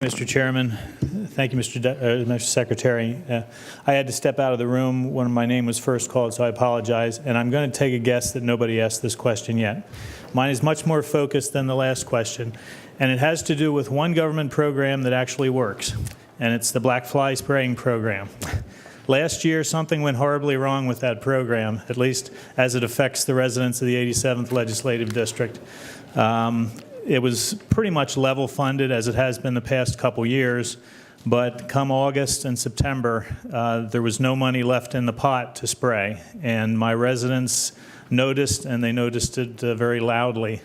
Mr. Chairman. Thank you, Mr. Secretary. I had to step out of the room when my name was first called, so I apologize. And I'm going to take a guess that nobody asked this question yet. Mine is much more focused than the last question, and it has to do with one government program that actually works, and it's the black fly spraying program. Last year, something went horribly wrong with that program, at least as it affects the residents of the 87th Legislative District. It was pretty much level funded as it has been the past couple years, but come August and September, there was no money left in the pot to spray, and my residents noticed, and they noticed it very loudly.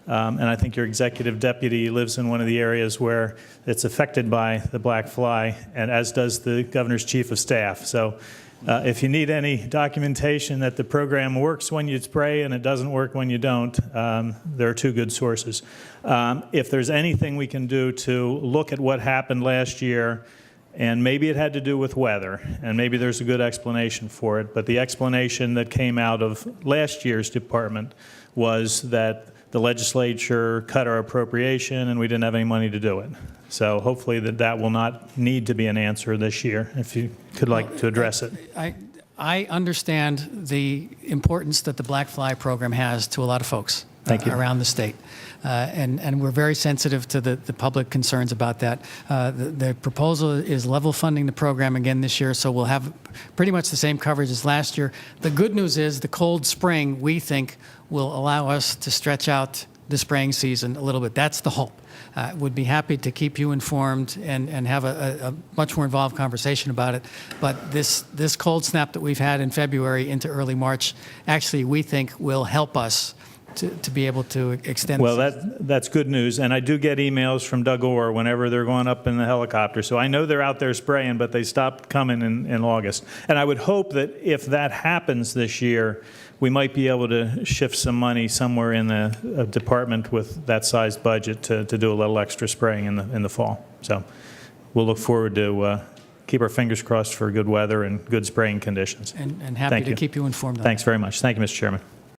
And I think your executive deputy lives in one of the areas where it's affected by the black fly, and as does the governor's chief of staff. So if you need any documentation that the program works when you spray and it doesn't work when you don't, there are two good sources. If there's anything we can do to look at what happened last year, and maybe it had to do with weather, and maybe there's a good explanation for it, but the explanation that came out of last year's department was that the legislature cut our appropriation and we didn't have any money to do it. So hopefully that will not need to be an answer this year, if you could like to address it. I understand the importance that the black fly program has to a lot of folks around the state. And we're very sensitive to the public concerns about that. The proposal is level funding the program again this year, so we'll have pretty much the same coverage as last year. The good news is the cold spring, we think, will allow us to stretch out the spraying season a little bit. That's the hope. Would be happy to keep you informed and have a much more involved conversation about it. But this cold snap that we've had in February into early March, actually, we think will help us to be able to extend. Well, that's good news, and I do get emails from Doug Orr whenever they're going up in the helicopter. So I know they're out there spraying, but they stopped coming in August. And I would hope that if that happens this year, we might be able to shift some money somewhere in the department with that sized budget to do a little extra spraying in the fall. So we'll look forward to keep our fingers crossed for good weather and good spraying conditions. And happy to keep you informed on Thanks that. very much. Thank you, Mr. Chairman.